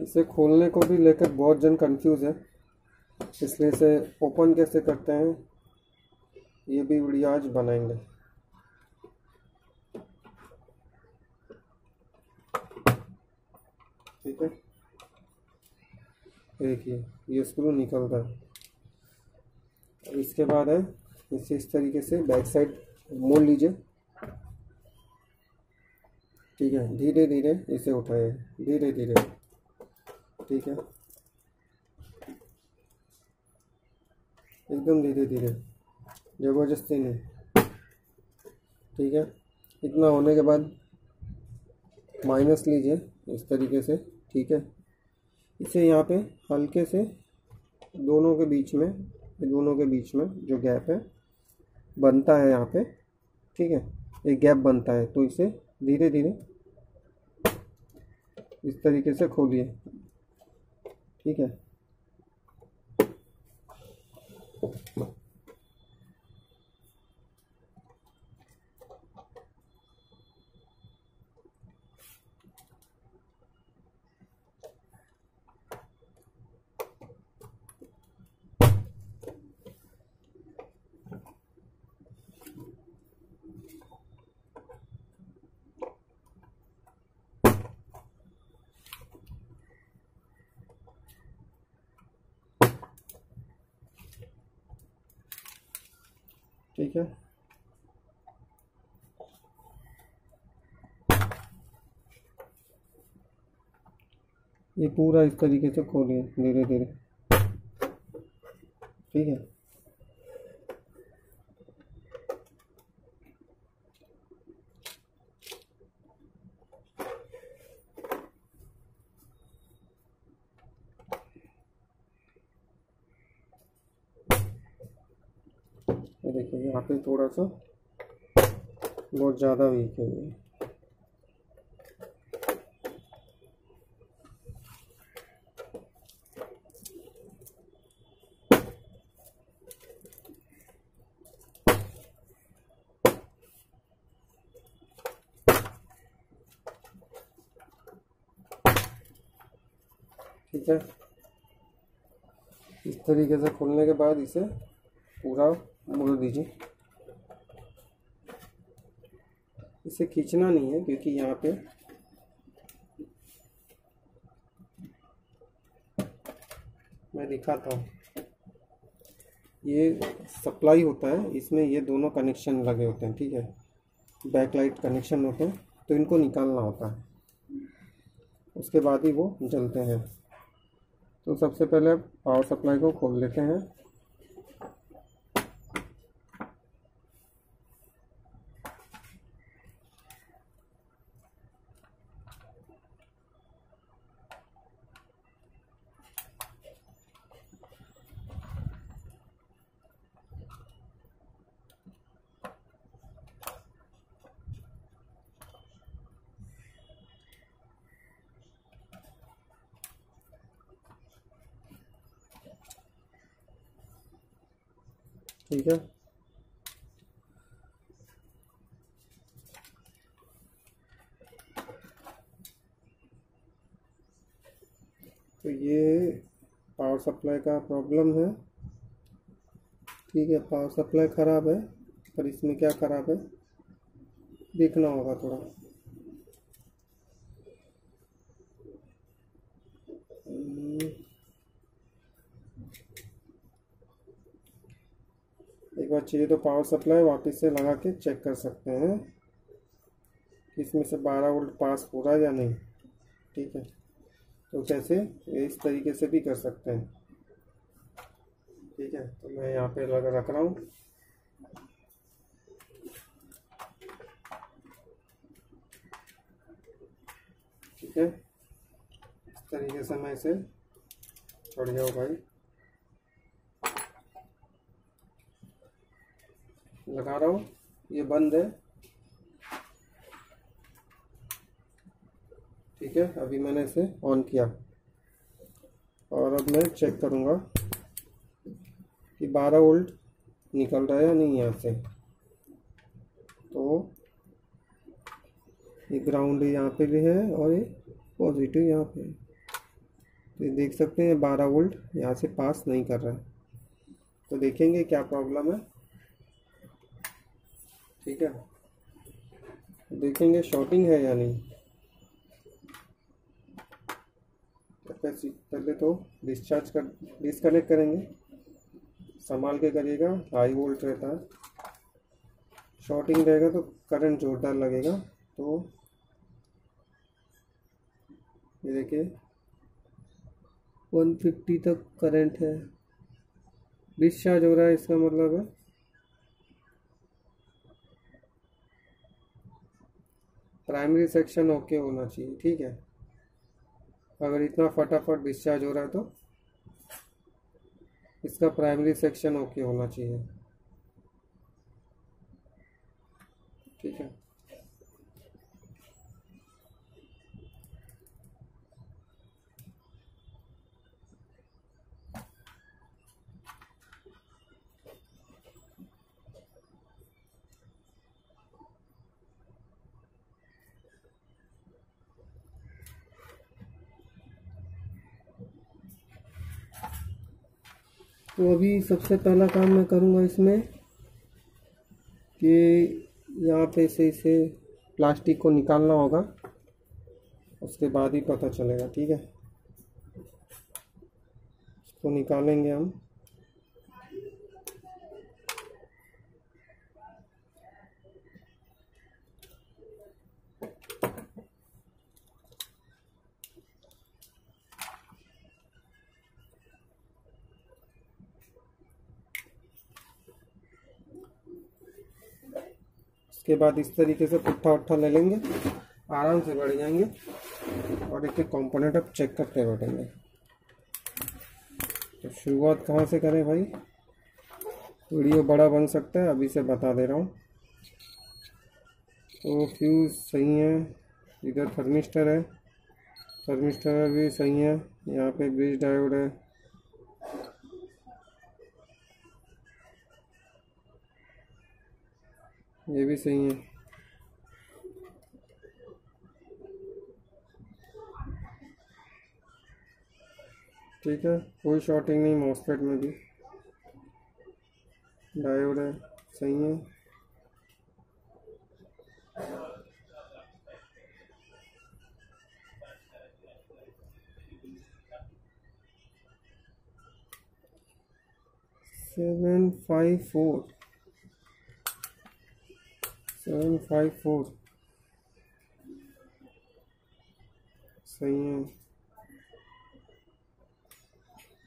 इसे खोलने को भी लेकर बहुत जन कंफ्यूज है, इसलिए इसे ओपन कैसे करते हैं ये भी वीडियो आज बनाएंगे। ठीक है, देखिए ये स्क्रू निकलता है। अब इसके बाद है इसे इस तरीके से बैक साइड मोड़ लीजिए। ठीक है, धीरे धीरे इसे उठाइए, धीरे धीरे। ठीक है, एकदम धीरे धीरे, ज़बरदस्ती नहीं। ठीक है, इतना होने के बाद माइनस लीजिए इस तरीके से। ठीक है, इसे यहाँ पे हल्के से दोनों के बीच में जो गैप है बनता है यहाँ पे, ठीक है, एक गैप बनता है, तो इसे धीरे धीरे इस तरीके से खोलिए। ठीक है, ठीक है, ये पूरा इस तरीके से खोलिए धीरे धीरे। ठीक है, ये देखिए यहाँ पे थोड़ा सा बहुत ज़्यादा वीक है ये। ठीक है, इस तरीके से खोलने के बाद इसे पूरा मोड़ दीजिए। इसे खींचना नहीं है क्योंकि यहाँ पे मैं दिखाता हूँ, ये सप्लाई होता है, इसमें ये दोनों कनेक्शन लगे होते हैं। ठीक है, बैकलाइट कनेक्शन होते हैं, तो इनको निकालना होता है, उसके बाद ही वो जलते हैं। तो सबसे पहले पावर सप्लाई को खोल लेते हैं। ठीक है, तो ये पावर सप्लाई का प्रॉब्लम है। ठीक है, पावर सप्लाई ख़राब है, पर इसमें क्या ख़राब है देखना होगा थोड़ा। एक बार चाहिए तो पावर सप्लाई वापस से लगा के चेक कर सकते हैं कि इसमें से 12 वोल्ट पास हो रहा है या नहीं। ठीक है, तो कैसे इस तरीके से भी कर सकते हैं। ठीक है, तो मैं यहाँ पे लगा रख रहा हूँ। ठीक है, इस तरीके से मैं इसे छोड़ जाऊँ भाई, लगा रहा हूँ, ये बंद है। ठीक है, अभी मैंने इसे ऑन किया और अब मैं चेक करूँगा कि 12 वोल्ट निकल रहा है या नहीं यहाँ से। तो ये ग्राउंड यहाँ पे भी है और ये पॉजिटिव यहाँ पे है। तो ये देख सकते हैं 12 वोल्ट यहाँ से पास नहीं कर रहा है। तो देखेंगे क्या प्रॉब्लम है। ठीक है, देखेंगे शॉर्टिंग है या नहीं। पहले तो डिस्कनेक्ट करेंगे, संभाल के करिएगा, हाई वोल्ट रहता है। शॉर्टिंग रहेगा तो करंट जोरदार लगेगा। तो ये देखिए 150 तक करंट है, डिस्चार्ज हो रहा है, इसका मतलब है प्राइमरी सेक्शन ओके होना चाहिए। ठीक है, अगर इतना फटाफट डिस्चार्ज हो रहा है तो इसका प्राइमरी सेक्शन ओके होना चाहिए। ठीक है, तो अभी सबसे पहला काम मैं करूँगा इसमें कि यहाँ पे से इसे प्लास्टिक को निकालना होगा, उसके बाद ही पता चलेगा। ठीक है, इसको निकालेंगे हम। उसके बाद इस तरीके से पुट्ठा उट्ठा ले लेंगे, आराम से बढ़ जाएंगे और एक एक कंपोनेंट अब चेक करते बैठेंगे। तो शुरुआत कहाँ से करें भाई, वीडियो बड़ा बन सकता है, अभी से बता दे रहा हूँ। तो फ्यूज़ सही है, इधर थर्मिस्टर है, थर्मिस्टर भी सही है, यहाँ पे ब्रिज डायोड है, ये भी सही है। ठीक है, कोई शॉर्टिंग नहीं, मॉसफेट में भी डायोड है, सही है। सेवन फाइव फोर सही है,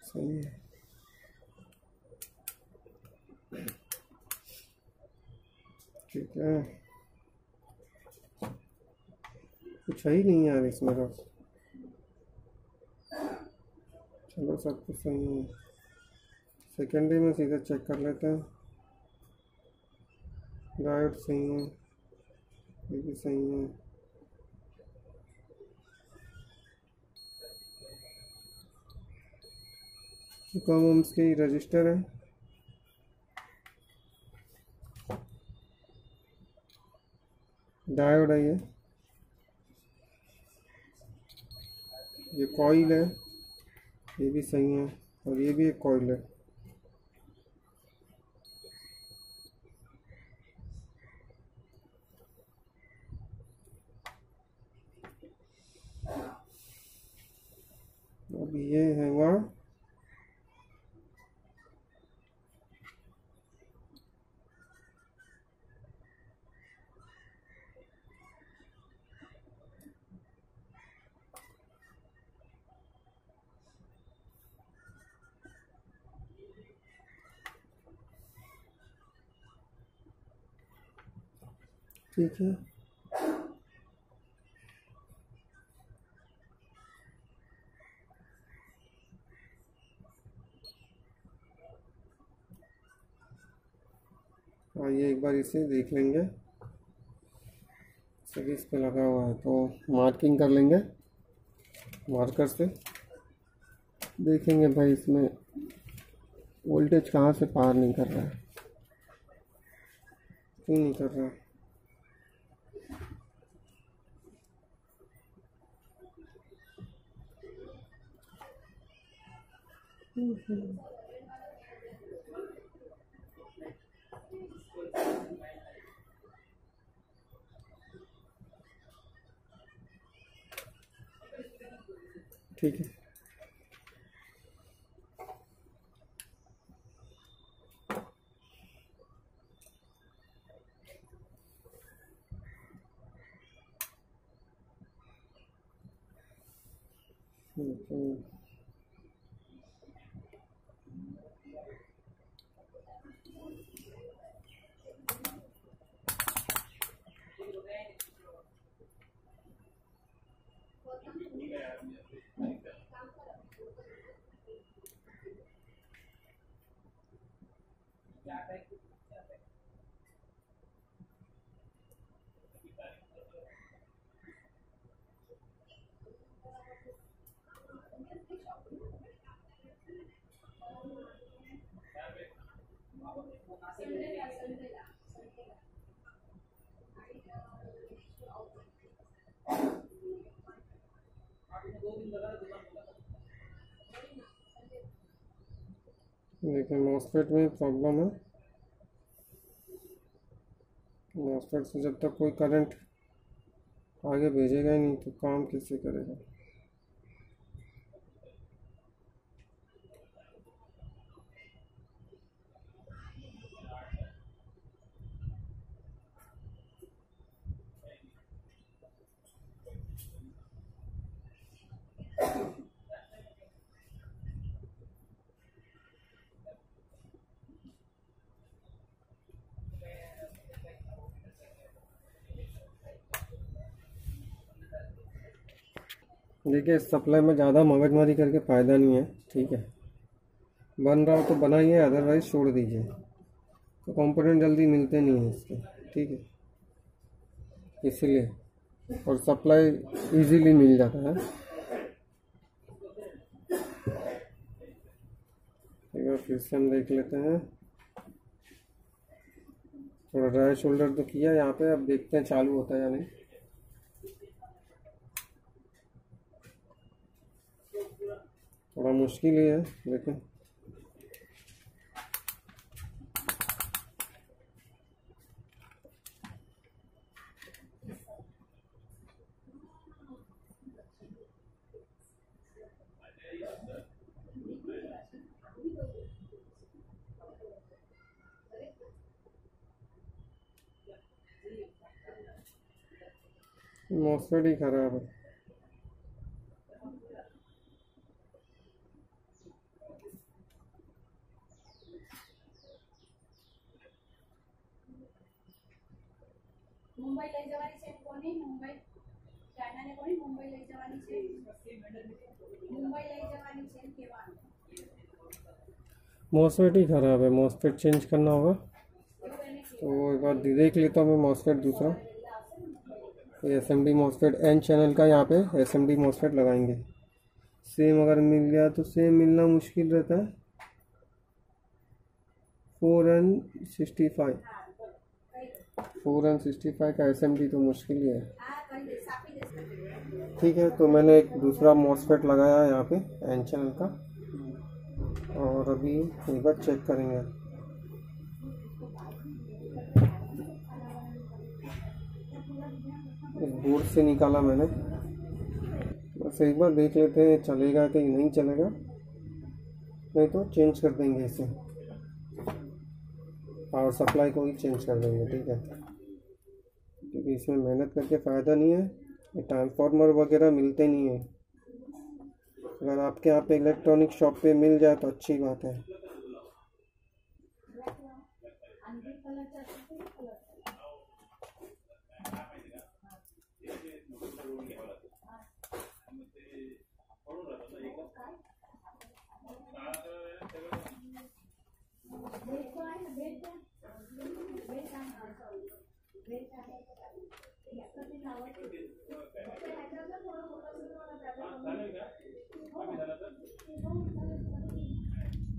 सही है। ठीक है, कुछ है ही नहीं यार इसमें तो। चलो सब कुछ सही है, सेकेंडरी में सीधा चेक कर लेते हैं। डायोड सही है, ये भी सही है। कम ओम्स के रजिस्टर है, डायोड है, ये कॉइल है, ये भी सही है, और ये भी एक कॉइल है। अब ये है वहाँ, ठीक है। आइए एक बार इसे देख लेंगे, सभी इस पे लगा हुआ है तो मार्किंग कर लेंगे मार्कर से। देखेंगे भाई इसमें वोल्टेज कहाँ से पार नहीं कर रहा है, क्यों नहीं कर रहा है। ठीक है। देखिए मॉसफेट में प्रॉब्लम है। मॉसफेट से जब तक कोई करंट आगे भेजेगा ही नहीं तो काम कैसे करेगा। देखिए सप्लाई में ज़्यादा मगजमारी करके फ़ायदा नहीं है, ठीक है। बन रहा हो तो बनाइए, अदरवाइज छोड़ दीजिए। तो कंपोनेंट जल्दी मिलते नहीं हैं इसके, ठीक है, इसलिए। और सप्लाई इजीली मिल जाता है। एक बार फिर से हम देख लेते हैं। थोड़ा ड्राई शोल्डर तो किया यहाँ पे, अब देखते हैं चालू होता है या नहीं। थोड़ा मुश्किल ही है लेकिन मॉसफेट ही खराब है। મુંબઈ લઈ જવાની છે કોની મુંબઈ ચાઇનાને કોની મુંબઈ લઈ જવાની છે મુંબઈ લઈ જવાની છે કહેવાનું मॉसफेट ही खराब है, मॉसफेट चेंज करना होगा। तो एक बार देख लेता हूँ मैं मॉसफेट दूसरा। एसएमडी मॉसफेट एन चैनल का यहाँ पे एसएमडी मॉसफेट लगाएंगे। सेम अगर मिल गया तो सेम मिलना मुश्किल रहता है। 4N65 का एसएमडी तो मुश्किल ही है, ठीक है। तो मैंने एक दूसरा मॉसफेट लगाया है यहाँ पे एन चैनल का, और अभी एक बार चेक करेंगे। इस बोर्ड से निकाला मैंने, बस एक बार देख लेते हैं चलेगा कि नहीं चलेगा, नहीं तो चेंज कर देंगे इसे, पावर सप्लाई को ही चेंज कर देंगे, ठीक है। क्योंकि इसमें मेहनत करके फ़ायदा नहीं है, ये ट्रांसफार्मर वगैरह मिलते नहीं है। अगर आपके यहाँ पे इलेक्ट्रॉनिक शॉप पे मिल जाए तो अच्छी बात है।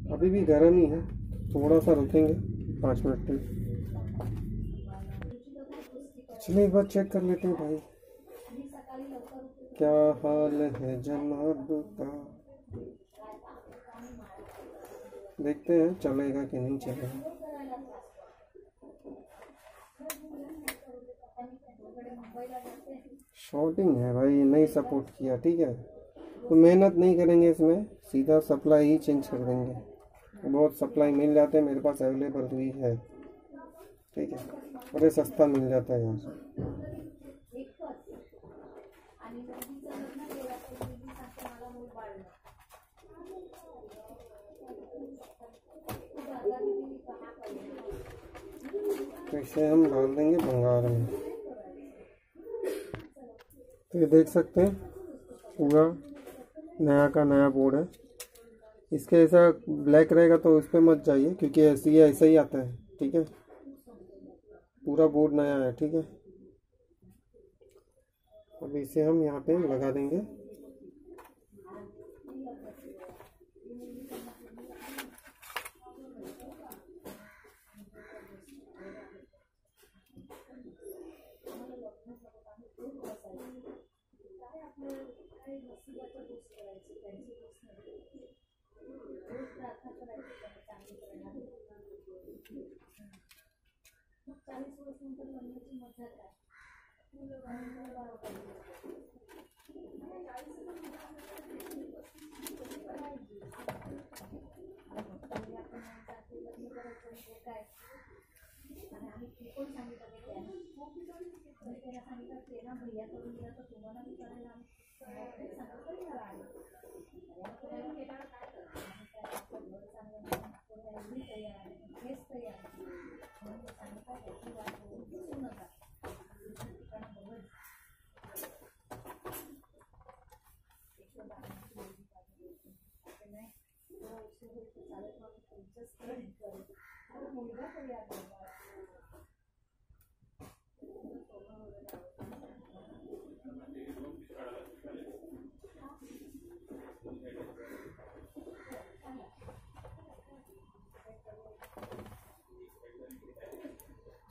अभी भी गर्म ही है, थोड़ा सा रुकेंगे 5 मिनट तक। चलिए एक बार चेक कर लेते हैं भाई क्या हाल है जनाब का। देखते हैं चलेगा कि नहीं चलेगा। शॉर्टिंग है भाई, नहीं सपोर्ट किया। ठीक है, तो मेहनत नहीं करेंगे इसमें, सीधा सप्लाई ही चेंज कर देंगे। बहुत सप्लाई मिल जाते हैं मेरे पास, अवेलेबल हुई है। ठीक है, और ये सस्ता मिल जाता है यहाँ से। तो इसे हम डाल देंगे भंगार में। तो ये देख सकते हैं पूरा नया का नया बोर्ड है। इसके ऐसा ब्लैक रहेगा तो उस पर मत जाइए, क्योंकि ऐसा ही आता है। ठीक है, पूरा बोर्ड नया है। ठीक है, अब इसे हम यहाँ पे लगा देंगे।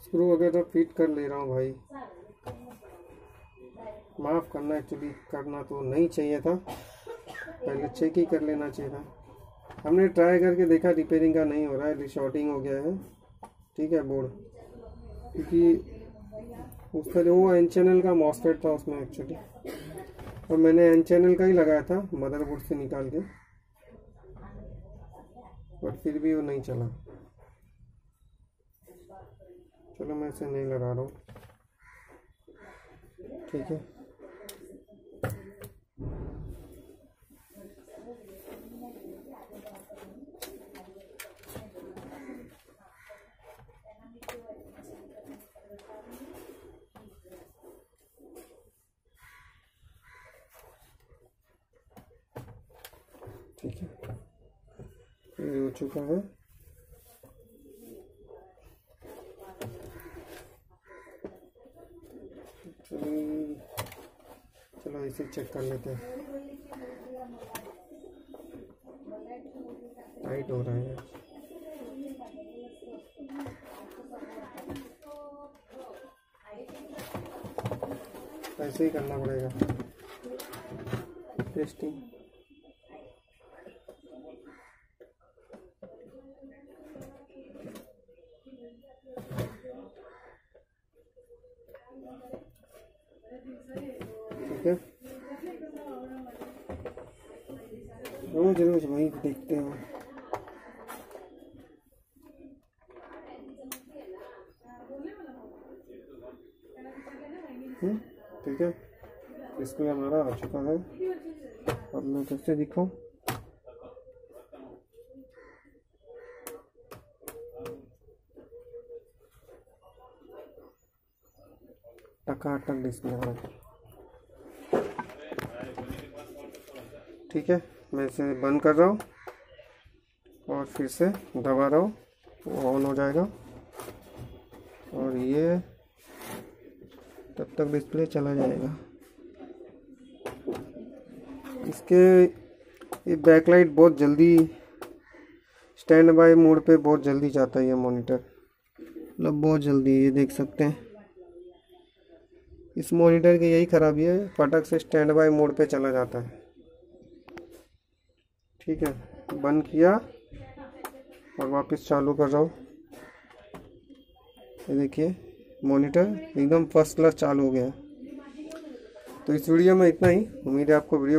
स्क्रू वगैरह फिट कर ले रहा हूँ भाई, माफ़ करना। एक्चुअली करना तो नहीं चाहिए था, पहले चेक ही कर लेना चाहिए था। हमने ट्राई करके देखा, रिपेयरिंग का नहीं हो रहा है, रिशॉर्टिंग हो गया है। ठीक है बोर्ड, क्योंकि उस तरह वो एन चैनल का मॉसफेट था उसमें एक्चुअली, और मैंने एन चैनल का ही लगाया था मदरबोर्ड से निकाल के, बट फिर भी वो नहीं चला। चलो मैं इसे नहीं लगा रहा हूँ। ठीक है, ठीक है, ये हो चुका है। चलो इसे चेक कर लेते हैं। टाइट हो रहा है, ऐसे ही करना पड़ेगा टेस्टिंग। ठीक है, रोज रोज वही देखते हैं। ठीक है, डिस्प्ले हमारा आ चुका है। अब मैं कैसे दिखाऊं? टकाटक डिस्प्ले आ रहा है। ठीक है, मैं इसे बंद कर रहा हूँ और फिर से दबा रहा हूँ, वो ऑन हो जाएगा। और ये तब तक डिस्प्ले चला जाएगा। इसके ये बैकलाइट बहुत जल्दी स्टैंड बाय मोड पे बहुत जल्दी जाता है ये मॉनिटर, मतलब बहुत जल्दी। ये देख सकते हैं, इस मॉनिटर की यही खराबी है, फटक से स्टैंड बाय मोड पे चला जाता है। ठीक है, बंद किया और वापस चालू कर रहा हूँ। ये देखिए मॉनिटर एकदम फर्स्ट क्लास चालू हो गया। तो इस वीडियो में इतना ही। उम्मीद है आपको वीडियो